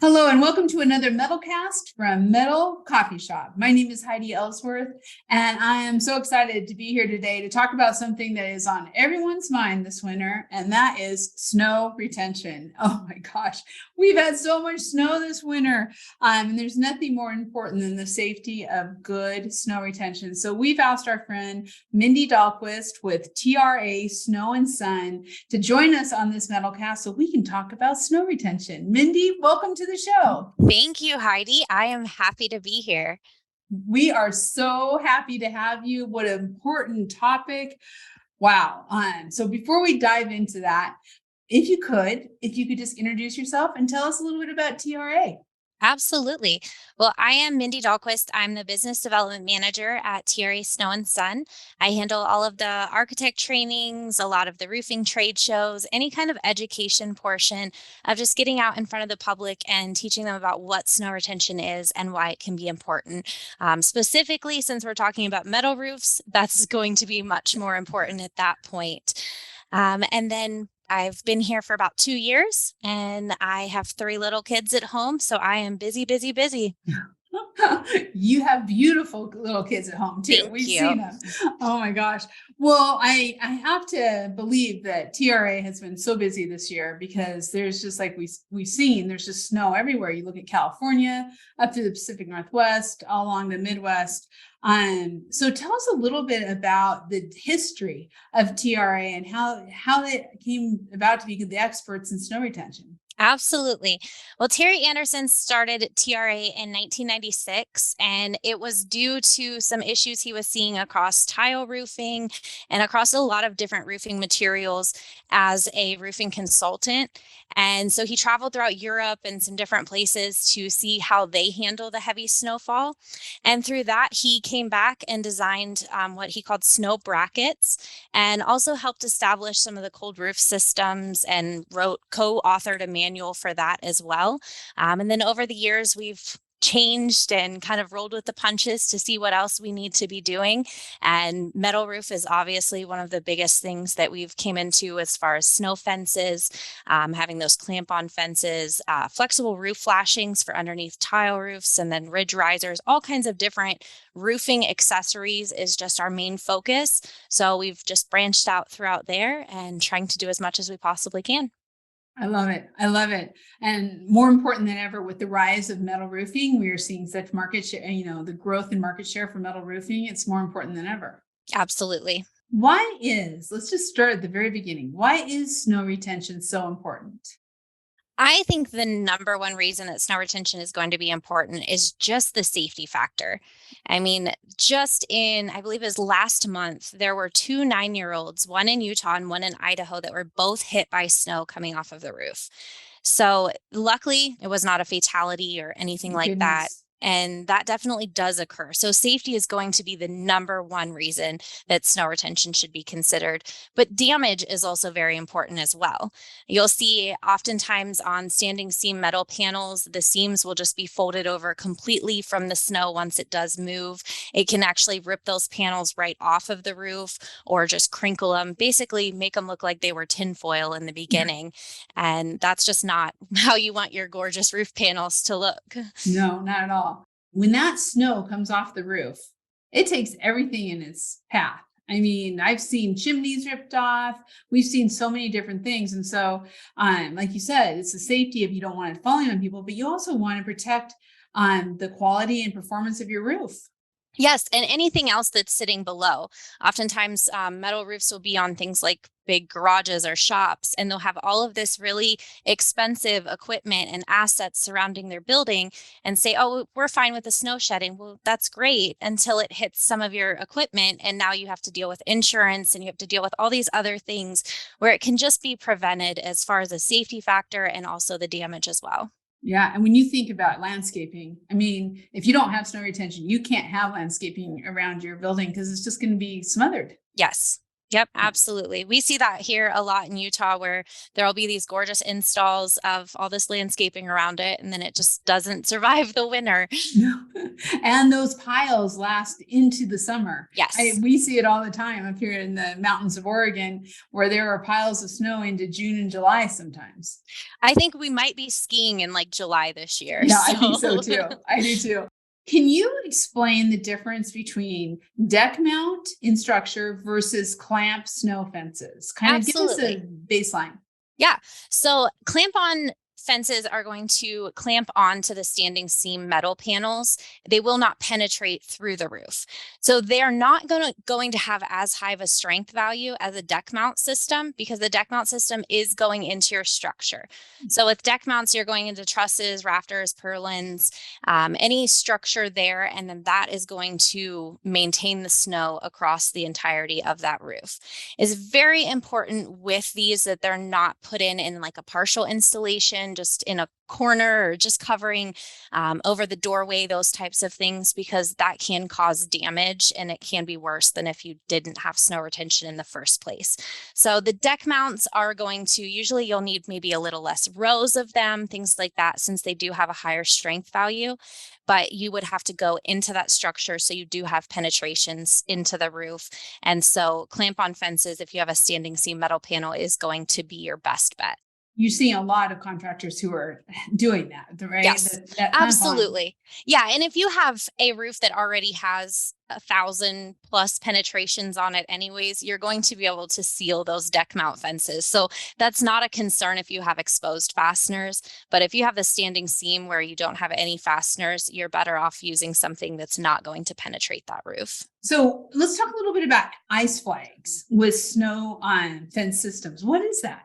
Hello and welcome to another MetalCast from Metal Coffee Shop. My name is Heidi Ellsworth, and I am so excited to be here today to talk about something that is on everyone's mind this winter, and that is snow retention. Oh my gosh, we've had so much snow this winter, and there's nothing more important than the safety of good snow retention. So we've asked our friend Mindy Dahlquist with TRA Snow and Sun to join us on this MetalCast so we can talk about snow retention. Mindy, welcome to the show. Thank you, Heidi. I am happy to be here. We are so happy to have you. What an important topic. Wow. So before we dive into that, if you could just introduce yourself and tell us a little bit about TRA. Absolutely. Well, I am Mindy Dahlquist. I'm the business development manager at TRA Snow and Sun. I handle all of the architect trainings, a lot of the roofing trade shows, any kind of education portion of just getting out in front of the public and teaching them about what snow retention is and why it can be important. Specifically, since we're talking about metal roofs, that's going to be much more important at that point. And then I've been here for about 2 years and I have 3 little kids at home. So I am busy, busy, busy. You have beautiful little kids at home too. Thank We've you. seen them. Oh my gosh. Well, I have to believe that TRA has been so busy this year because there's just like we've seen, there's just snow everywhere. You look at California, up through the Pacific Northwest, all along the Midwest. So tell us a little bit about the history of TRA and how it came about to be the experts in snow retention. Absolutely. Well, Terry Anderson started TRA in 1996, and it was due to some issues he was seeing across tile roofing and across a lot of different roofing materials as a roofing consultant. And so he traveled throughout Europe and some different places to see how they handle the heavy snowfall. And through that, he came back and designed what he called snow brackets and also helped establish some of the cold roof systems and co-authored a manual for that as well. And then over the years, we've changed and kind of rolled with the punches to see what else we need to be doing. And metal roof is obviously one of the biggest things that we've came into as far as snow fences, having those clamp on fences, flexible roof flashings for underneath tile roofs, and then ridge risers, all kinds of different roofing accessories is just our main focus. So we've just branched out throughout there and trying to do as much as we possibly can. I love it. I love it. And more important than ever, with the rise of metal roofing, we are seeing such market share, the growth in market share for metal roofing. It's more important than ever. Absolutely. Let's just start at the very beginning. Why is snow retention so important? I think the number one reason that snow retention is going to be important is just the safety factor. I mean, just in, I believe it was last month, there were 2 9-year-olds, one in Utah and one in Idaho, that were both hit by snow coming off of the roof. So luckily, it was not a fatality or anything like that. Goodness. And that definitely does occur. So safety is going to be the number one reason that snow retention should be considered. But damage is also very important as well. You'll see oftentimes on standing seam metal panels, the seams will just be folded over completely from the snow once it does move. It can actually rip those panels right off of the roof or just crinkle them, basically make them look like they were tinfoil in the beginning. And that's just not how you want your gorgeous roof panels to look. No, not at all. When that snow comes off the roof, it takes everything in its path. I mean, I've seen chimneys ripped off. We've seen so many different things. And so, like you said, it's the safety of you don't want it falling on people, but you also want to protect the quality and performance of your roof. Yes, and anything else that's sitting below. Oftentimes, metal roofs will be on things like big garages or shops, and they'll have all of this really expensive equipment and assets surrounding their building and say, oh, we're fine with the snow shedding. Well, that's great until it hits some of your equipment. And now you have to deal with insurance and you have to deal with all these other things where it can just be prevented as far as a safety factor and also the damage as well. Yeah. And when you think about landscaping, I mean, if you don't have snow retention, you can't have landscaping around your building because it's just going to be smothered. Yes. Yep, absolutely. We see that here a lot in Utah where there'll be these gorgeous installs of all this landscaping around it, and then it just doesn't survive the winter. No. And those piles last into the summer. Yes. We see it all the time up here in the mountains of Oregon, where there are piles of snow into June and July sometimes. I think we might be skiing in like July this year. Yeah, I think so too. I do too. Can you explain the difference between deck mount in structure versus clamp snow fences? Kind of give us a Absolutely. baseline. Yeah. So clamp on fences are going to clamp onto the standing seam metal panels. They will not penetrate through the roof. So they're not going to have as high of a strength value as a deck mount system because the deck mount system is going into your structure. So with deck mounts, you're going into trusses, rafters, purlins, any structure there, and then that is going to maintain the snow across the entirety of that roof. It's very important with these that they're not put in like a partial installation, just in a corner or just covering over the doorway, those types of things, because that can cause damage and it can be worse than if you didn't have snow retention in the first place. So the deck mounts are going to, usually you'll need maybe a little less rows of them, things like that, since they do have a higher strength value, but you would have to go into that structure. So you do have penetrations into the roof. And so clamp on fences, if you have a standing seam metal panel, is going to be your best bet. You see a lot of contractors who are doing that, right? Yes, that absolutely. Yeah. And if you have a roof that already has 1,000 plus penetrations on it anyways, you're going to be able to seal those deck mount fences. So that's not a concern if you have exposed fasteners. But if you have the standing seam where you don't have any fasteners, you're better off using something that's not going to penetrate that roof. So let's talk a little bit about ice flags with snow on fence systems. What is that?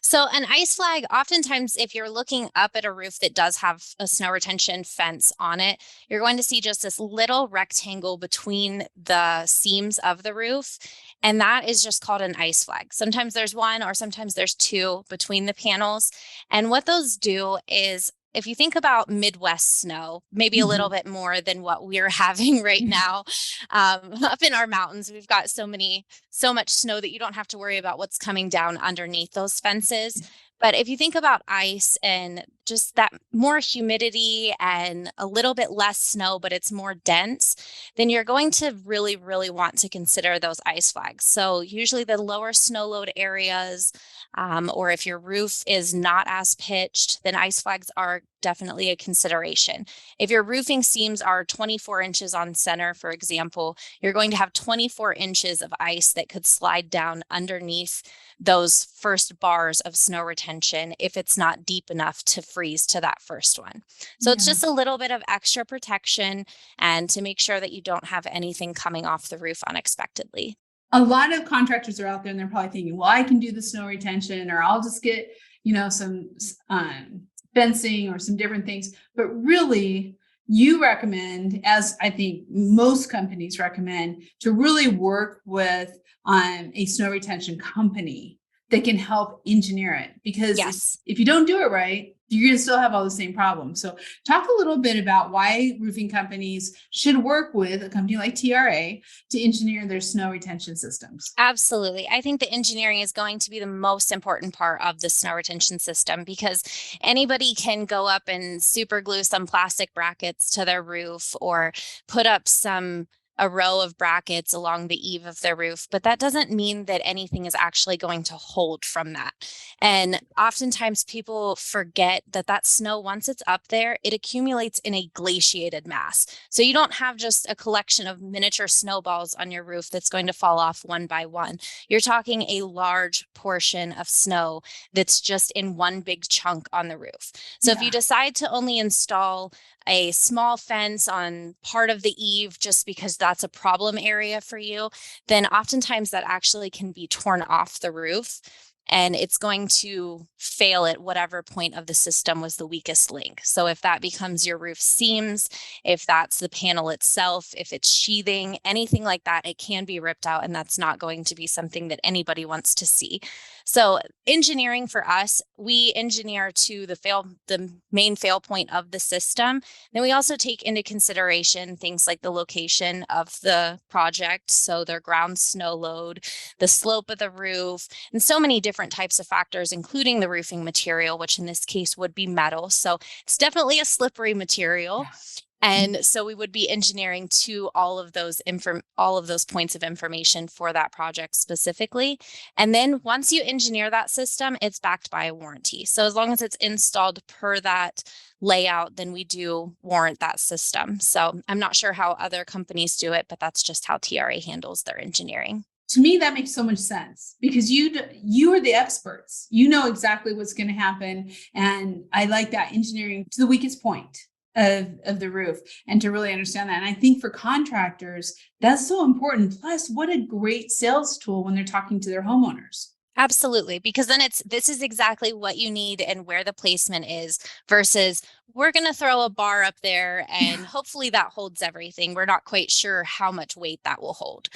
So an ice flag, oftentimes, if you're looking up at a roof that does have a snow retention fence on it, you're going to see just this little rectangle between the seams of the roof. And that is just called an ice flag. Sometimes there's one or sometimes there's two between the panels. And what those do is, if you think about Midwest snow, maybe a little bit more than what we're having right now, up in our mountains, we've got so much snow that you don't have to worry about what's coming down underneath those fences. But if you think about ice and just that more humidity and a little bit less snow, but it's more dense, then you're going to really, really want to consider those ice flags. So usually the lower snow load areas, or if your roof is not as pitched, then ice flags are definitely a consideration. If your roofing seams are 24 inches on center, for example, you're going to have 24 inches of ice that could slide down underneath those first bars of snow retention if it's not deep enough to freeze to that first one. So it's just a little bit of extra protection and to make sure that you don't have anything coming off the roof unexpectedly. A lot of contractors are out there and they're probably thinking, well, I can do the snow retention, or I'll just get, some fencing or some different things. But really, you recommend, as I think most companies recommend, to really work with a snow retention company that can help engineer it. Because Yes. if you don't do it right, you're going to still have all the same problems. So talk a little bit about why roofing companies should work with a company like TRA to engineer their snow retention systems. Absolutely. I think the engineering is going to be the most important part of the snow retention system, because anybody can go up and super glue some plastic brackets to their roof or put up a row of brackets along the eave of their roof, but that doesn't mean that anything is actually going to hold from that. And oftentimes people forget that snow, once it's up there, it accumulates in a glaciated mass. So you don't have just a collection of miniature snowballs on your roof that's going to fall off one by one. You're talking a large portion of snow that's just in one big chunk on the roof. So if you decide to only install a small fence on part of the eave just because that's a problem area for you, then oftentimes that actually can be torn off the roof. and it's going to fail at whatever point of the system was the weakest link. So if that becomes your roof seams, if that's the panel itself, if it's sheathing, anything like that, it can be ripped out, and that's not going to be something that anybody wants to see. So engineering for us, we engineer to the main fail point of the system. Then we also take into consideration things like the location of the project, so their ground snow load, the slope of the roof, and so many different types of factors, including the roofing material, which in this case would be metal. So it's definitely a slippery material. Yeah. And so we would be engineering to all of those points of information for that project specifically. And then once you engineer that system, it's backed by a warranty. So as long as it's installed per that layout, then we do warrant that system. So I'm not sure how other companies do it, but that's just how TRA handles their engineering. To me, that makes so much sense because you are the experts. You know exactly what's going to happen. And I like that, engineering to the weakest point of the roof, and to really understand that. And I think for contractors, that's so important. Plus, what a great sales tool when they're talking to their homeowners. Absolutely, because then this is exactly what you need and where the placement is versus we're going to throw a bar up there and hopefully that holds everything. We're not quite sure how much weight that will hold.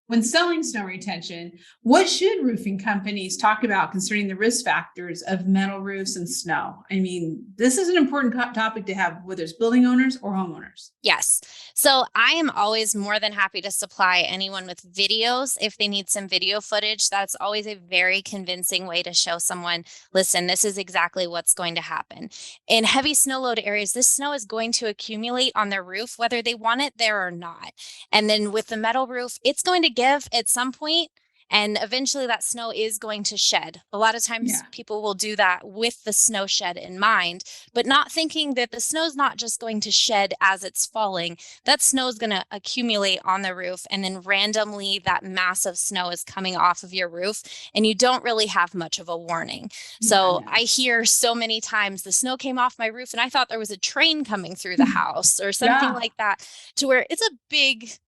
When selling snow retention, what should roofing companies talk about concerning the risk factors of metal roofs and snow? I mean, this is an important topic to have, whether it's building owners or homeowners. Yes. So I am always more than happy to supply anyone with videos if they need some video footage. That's always a very convincing way to show someone, listen, this is exactly what's going to happen. In heavy snow load areas, this snow is going to accumulate on their roof, whether they want it there or not. And then with the metal roof, it's going to give at some point, and eventually that snow is going to shed. A lot of times people will do that with the snow shed in mind, but not thinking that the snow is not just going to shed as it's falling. That snow is going to accumulate on the roof, and then randomly that massive snow is coming off of your roof, and you don't really have much of a warning. So I hear so many times the snow came off my roof and I thought there was a train coming through the house or something like that, to where it's a big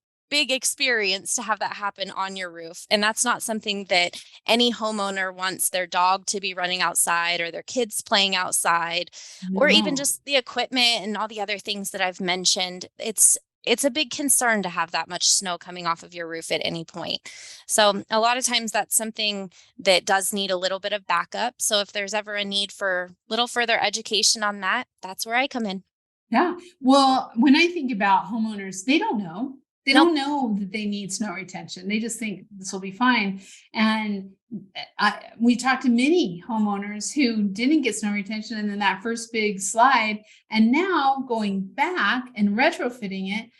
experience to have that happen on your roof. And that's not something that any homeowner wants their dog to be running outside or their kids playing outside, or even just the equipment and all the other things that I've mentioned. It's a big concern to have that much snow coming off of your roof at any point. So a lot of times that's something that does need a little bit of backup. So if there's ever a need for a little further education on that, that's where I come in. Yeah. Well, when I think about homeowners, they don't know. They don't know that they need snow retention. They just think this will be fine. And we talked to many homeowners who didn't get snow retention and then that first big slide, and now going back and retrofitting it,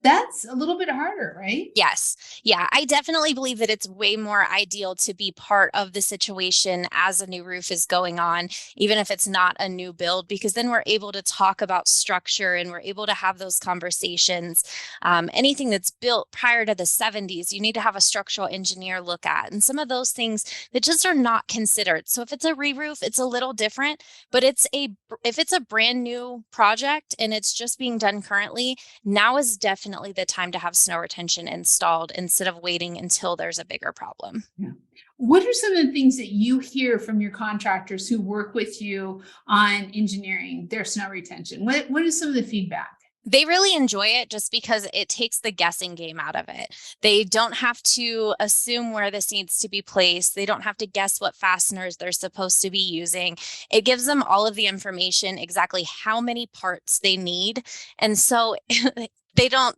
that's a little bit harder, right? Yes. Yeah, I definitely believe that it's way more ideal to be part of the situation as a new roof is going on, even if it's not a new build, because then we're able to talk about structure and we're able to have those conversations. Anything that's built prior to the 70s, you need to have a structural engineer look at, and some of those things that just are not considered. So if it's a re-roof, it's a little different, but if it's a brand new project and it's just being done currently, now is definitely the time to have snow retention installed instead of waiting until there's a bigger problem. Yeah. What are some of the things that you hear from your contractors who work with you on engineering their snow retention? What is some of the feedback? They really enjoy it just because it takes the guessing game out of it. They don't have to assume where this needs to be placed. They don't have to guess what fasteners they're supposed to be using. It gives them all of the information, exactly how many parts they need. And so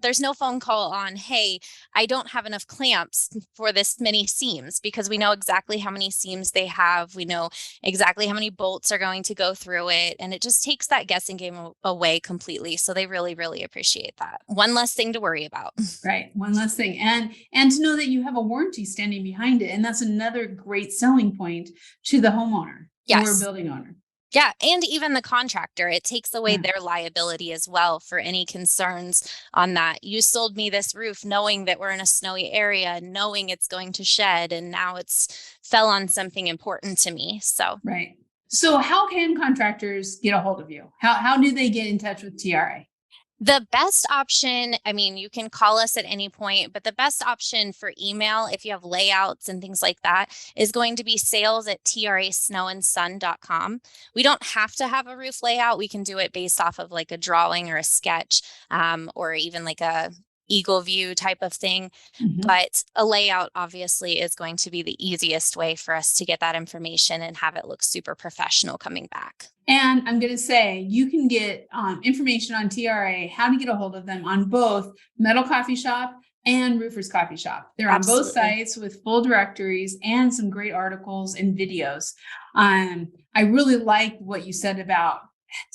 there's no phone call on, hey, I don't have enough clamps for this many seams, because we know exactly how many seams they have. We know exactly how many bolts are going to go through it. And it just takes that guessing game away completely. So they really, really appreciate that. One less thing to worry about. Right. One less thing. And to know that you have a warranty standing behind it. And that's another great selling point to the homeowner or building owner. Yeah. And even the contractor, it takes away their liability as well for any concerns on that. You sold me this roof knowing that we're in a snowy area, knowing it's going to shed, and now it's fell on something important to me. So, right. So how can contractors get a hold of you? How do they get in touch with TRA? The best option, I mean, you can call us at any point, but the best option for email, if you have layouts and things like that, is going to be sales@trasnowandsun.com. We don't have to have a roof layout. We can do it based off of like a drawing or a sketch, or even like a eagle view type of thing. Mhm. But a layout obviously is going to be the easiest way for us to get that information and have it look super professional coming back. And I'm going to say you can get information on TRA, how to get a hold of them on both Metal Coffee Shop and Roofers Coffee Shop. They're on both Absolutely. sites with full directories and some great articles and videos. I really like what you said about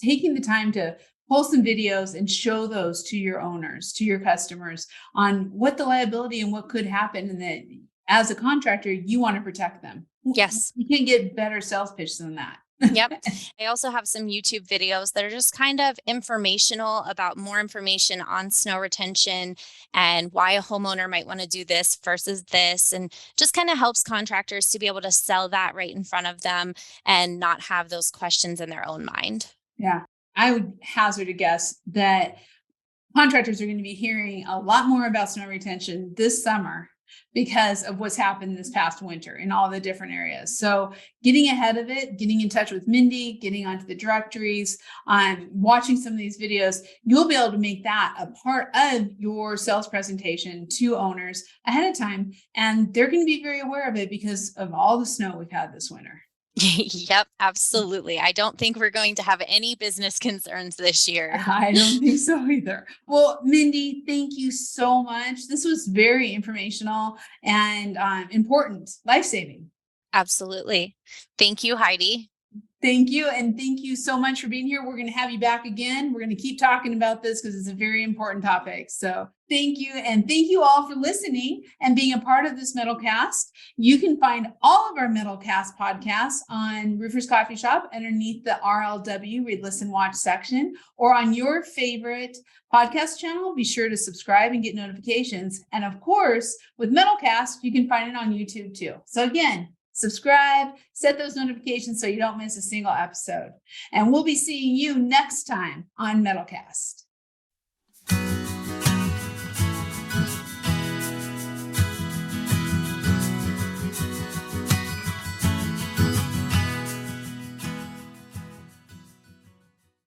taking the time to pull some videos and show those to your owners, to your customers on what the liability and what could happen. And that as a contractor, you want to protect them. Yes. You can't get better sales pitch than that. Yep. I also have some YouTube videos that are just kind of informational about more information on snow retention and why a homeowner might want to do this versus this, and just kind of helps contractors to be able to sell that right in front of them and not have those questions in their own mind. Yeah. I would hazard a guess that contractors are going to be hearing a lot more about snow retention this summer because of what's happened this past winter in all the different areas. So getting ahead of it, getting in touch with Mindy, getting onto the directories, watching some of these videos, you'll be able to make that a part of your sales presentation to owners ahead of time. And they're going to be very aware of it because of all the snow we've had this winter. Yep, absolutely. I don't think we're going to have any business concerns this year. I don't think so either. Well, Mindy, thank you so much. This was very informational and important, life-saving. Absolutely. Thank you, Heidi. Thank you. And thank you so much for being here. We're going to have you back again. We're going to keep talking about this because it's a very important topic. So thank you. And thank you all for listening and being a part of this MetalCast. You can find all of our MetalCast podcasts on Roofers Coffee Shop underneath the RLW Read, Listen, Watch section, or on your favorite podcast channel. Be sure to subscribe and get notifications. And of course, with MetalCast, you can find it on YouTube too. So again, subscribe, set those notifications so you don't miss a single episode. And we'll be seeing you next time on MetalCast.